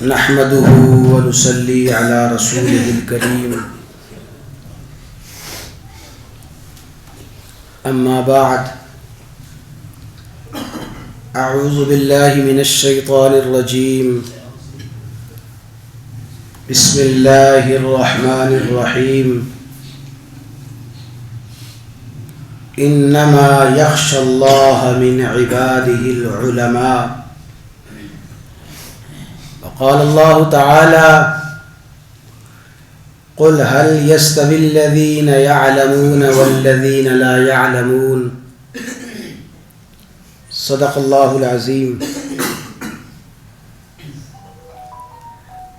نحمده ونصلي على رسوله الكريم أما بعد أعوذ بالله من الشيطان الرجيم بسم الله الرحمن الرحيم إنما يخشى الله من عباده العلماء وقال الله تعالى قل هل يستوي الذين يعلمون والذين لا يعلمون صدق الله العظيم۔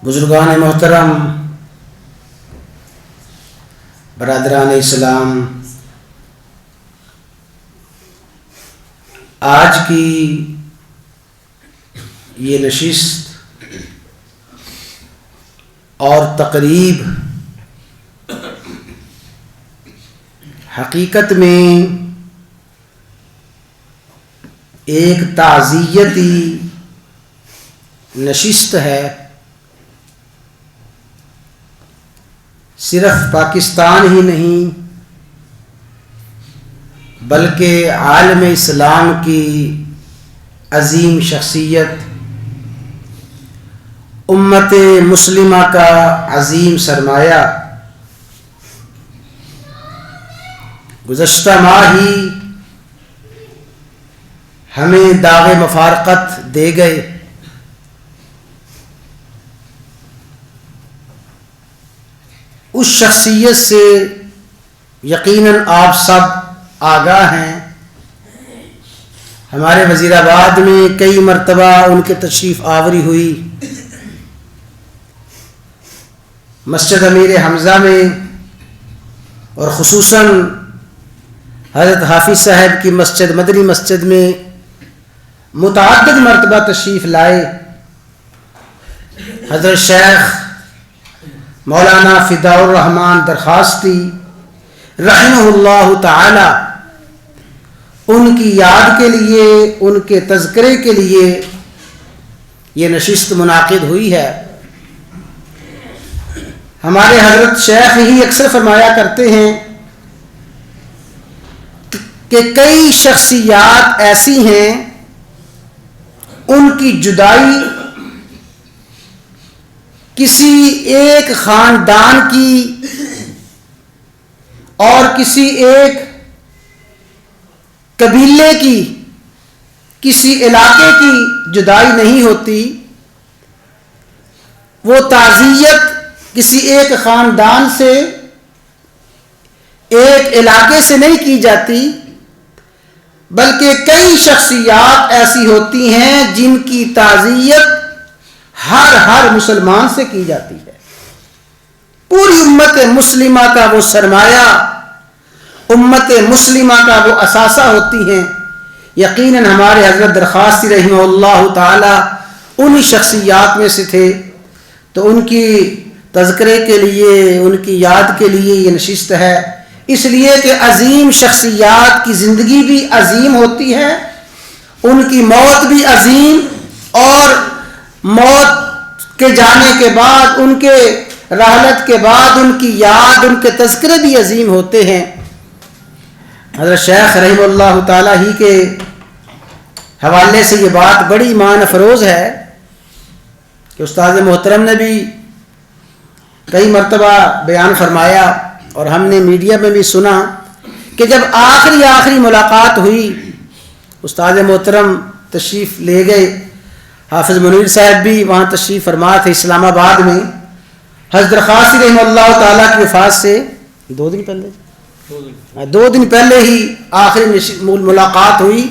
بزرگان محترم، برادران اسلام، آج کی یہ نشست اور تقریب حقیقت میں ایک تعزیتی نشست ہے۔ صرف پاکستان ہی نہیں بلکہ عالم اسلام کی عظیم شخصیت، امت مسلمہ کا عظیم سرمایہ گزشتہ ماہ ہی ہمیں داغ مفارقت دے گئے۔ اس شخصیت سے یقیناً آپ سب آگاہ ہیں۔ ہمارے وزیر آباد میں کئی مرتبہ ان کے تشریف آوری ہوئی، مسجد امیر حمزہ میں اور خصوصاً حضرت حافظ صاحب کی مسجد مدنی مسجد میں متعدد مرتبہ تشریف لائے۔ حضرت شیخ مولانا فداء الرحمان درخواستی رحمہ اللہ تعالی، ان کی یاد کے لیے، ان کے تذکرے کے لیے یہ نشست منعقد ہوئی ہے۔ ہمارے حضرت شیخ ہی اکثر فرمایا کرتے ہیں کہ کئی شخصیات ایسی ہیں ان کی جدائی کسی ایک خاندان کی اور کسی ایک قبیلے کی، کسی علاقے کی جدائی نہیں ہوتی۔ وہ تعزیت کسی ایک خاندان سے، ایک علاقے سے نہیں کی جاتی، بلکہ کئی شخصیات ایسی ہوتی ہیں جن کی تعزیت ہر مسلمان سے کی جاتی ہے۔ پوری امت مسلمہ کا وہ سرمایہ، امت مسلمہ کا وہ اثاثہ ہوتی ہیں۔ یقیناً ہمارے حضرت درخواستی رحمہ اللہ تعالی انہی شخصیات میں سے تھے، تو ان کی تذکرے کے لیے، ان کی یاد کے لیے یہ نشست ہے، اس لیے کہ عظیم شخصیات کی زندگی بھی عظیم ہوتی ہے، ان کی موت بھی عظیم، اور موت کے جانے کے بعد، ان کے رحلت کے بعد ان کی یاد، ان کے تذکرے بھی عظیم ہوتے ہیں۔ حضرت شیخ رحمہ اللہ تعالیٰ ہی کے حوالے سے یہ بات بڑی ایمان افروز ہے کہ استاد محترم نے بھی کئی مرتبہ بیان فرمایا اور ہم نے میڈیا میں بھی سنا کہ جب آخری ملاقات ہوئی، استاد محترم تشریف لے گئے، حافظ منیر صاحب بھی وہاں تشریف فرما تھے اسلام آباد میں۔ حضرت درخواستی رحمہ اللہ تعالیٰ کی وفات سے 2 دن پہلے ہی آخری ملاقات ہوئی،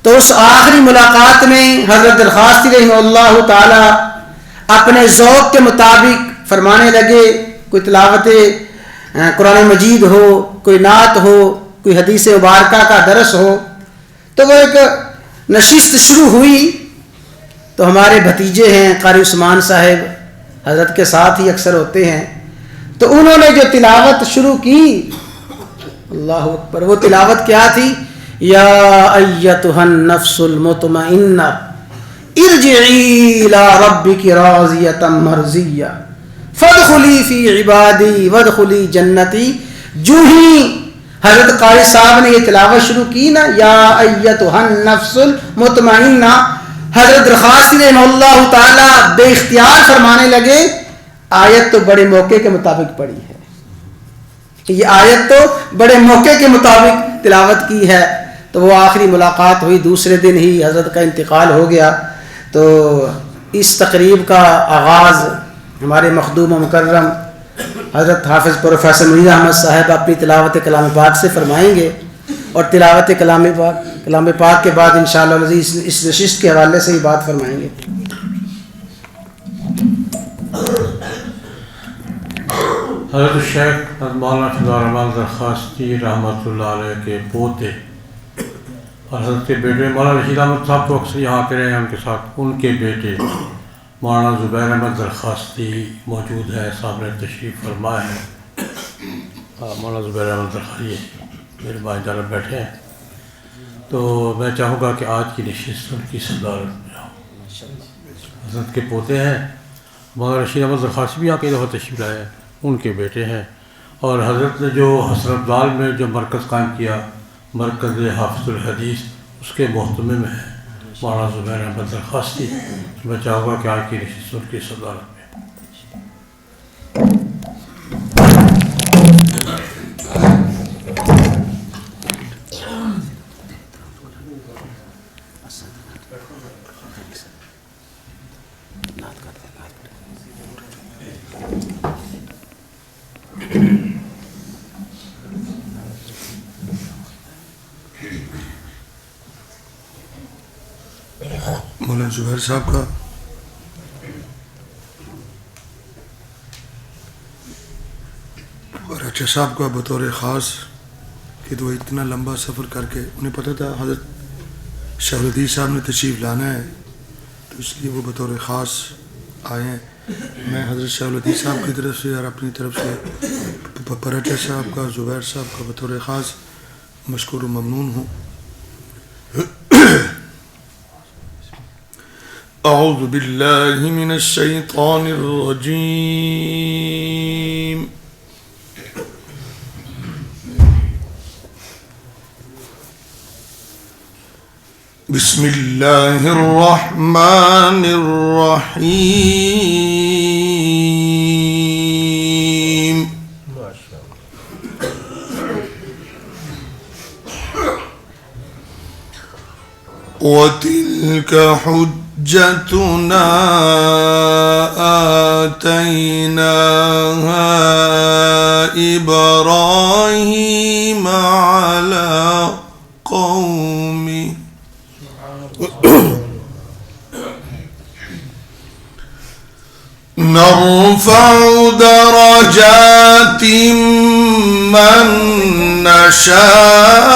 تو اس آخری ملاقات میں حضرت درخواستی رحمہ اللہ تعالیٰ اپنے ذوق کے مطابق فرمانے لگے۔ کوئی تلاوت قرآن مجید ہو، کوئی نعت ہو، کوئی حدیث مبارکہ کا درس ہو، تو وہ ایک نشست شروع ہوئی۔ تو ہمارے بھتیجے ہیں قاری عثمان صاحب، حضرت کے ساتھ ہی اکثر ہوتے ہیں، تو انہوں نے جو تلاوت شروع کی، اللہ اکبر، وہ تلاوت کیا تھی؟ یا ایتھا النفس المطمئنہ ارجعی الی ربک راضیۃ مرضیہ فادخلی فی عبادی وادخلی جنتی. جو ہی حضرت قاری صاحب نے یہ تلاوت شروع کی نا، یا ایتھا النفس المطمئنہ، حضرت درخواست رحمہ اللہ تعالی بے اختیار فرمانے لگے آیت تو بڑے موقع کے مطابق پڑھی ہے، یہ آیت تو بڑے موقع کے مطابق تلاوت کی ہے. تو وہ آخری ملاقات ہوئی، دوسرے دن ہی حضرت کا انتقال ہو گیا. تو اس تقریب کا آغاز ہمارے مخدوم و مکرم حضرت حافظ پروفیسر منیر احمد صاحب اپنی تلاوت کلام پاک سے فرمائیں گے، اور تلاوت کلام پاک کے بعد انشاءاللہ اس نشست کے حوالے سے ہی بات فرمائیں گے. حضرت الشیخ مولانا فضل الرحمان درخواستی رحمۃ اللہ علیہ کے پوتے اور حضرت کے بیٹے مولانا رشید احمد صاحب تو اکثر یہاں آتے رہے ہیں ان کے ساتھ، ان کے بیٹے مولانا زبیر احمد درخواستی موجود ہے، صاحب نے تشریف فرما ہے. مولانا زبیر احمد درخواستی میرے بھائی جانب بیٹھے ہیں. تو میں چاہوں گا کہ آج کی نشست ان کی صدارت میں ہو. حضرت کے پوتے ہیں مولانا رشید احمد درخواستی بھی آ کے دفعہ تشریف لائے ہیں، ان کے بیٹے ہیں. اور حضرت نے جو حسرت لال میں جو مرکز قائم کیا، مرکز حافظ الحدیث، اس کے محتمم ہے مولانا زبیر احمد درخواستی. میں چاہوں گا کہ آج کی نشست ان کی صدارت میں. مولانا زبیر صاحب کا اور اچھا صاحب کا بطور خاص کہ تو اتنا لمبا سفر کر کے انہیں پتہ تھا حضرت شیخ الحدیث صاحب نے تشریف لانا ہے، تو اس لیے وہ بطور خاص آئے ہیں. میں حضرت شیخ الحدیث صاحب کی طرف سے اور اپنی طرف سے پراٹھا صاحب کا، زبیر صاحب کا بطور خاص مشکور و ممنون ہوں. اعوذ باللہ من الشیطان الرجیم. بسم اللہ الرحمن الرحیم. وَتِلْكَ حُجَّتُنَا آتَيْنَاهَا إِبْرَاهِيمَ عَلَى قَوْمِهِ نرفع درجات من نشاء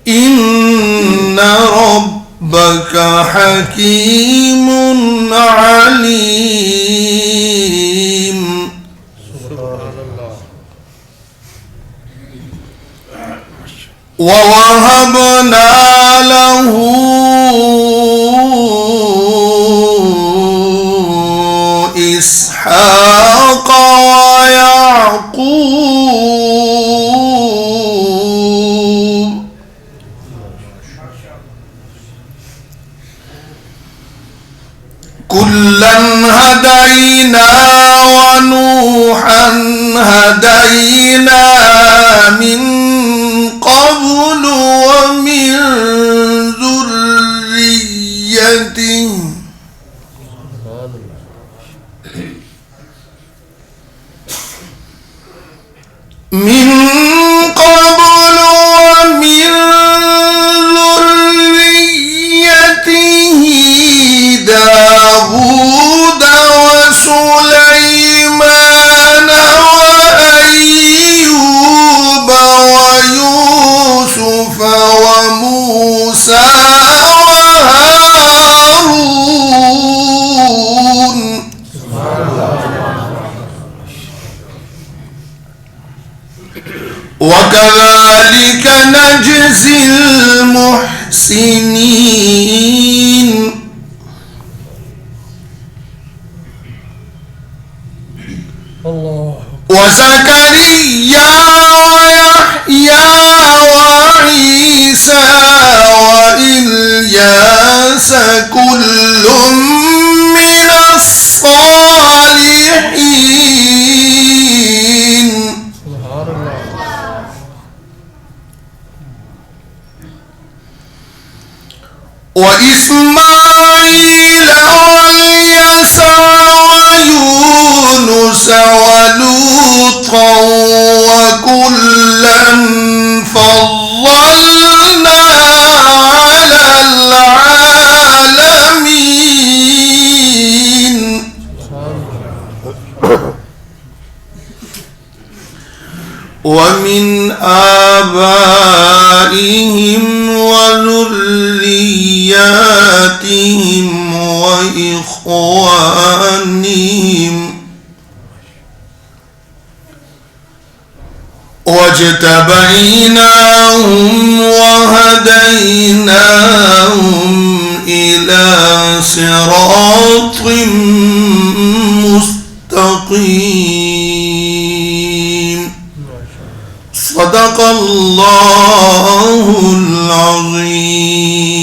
إن ربك حكيم عليم. ووهبنا له إسحاق ويعقوب كلا هدينا ونوحا هدينا من قبل ومن ذريته داود وسليمان وأيوب نجزي المحسنين وزكريا ويحيى وعيسى وإلياس كل من الصالحين وإسماعيل واليسع ويونس ولوطا وكلا فضلنا على العالمين ومن آبائهم وذرياتهم وإخوانهم واجتبيناهم وهديناهم إلى صراط مستقيم صدق الله العظيم.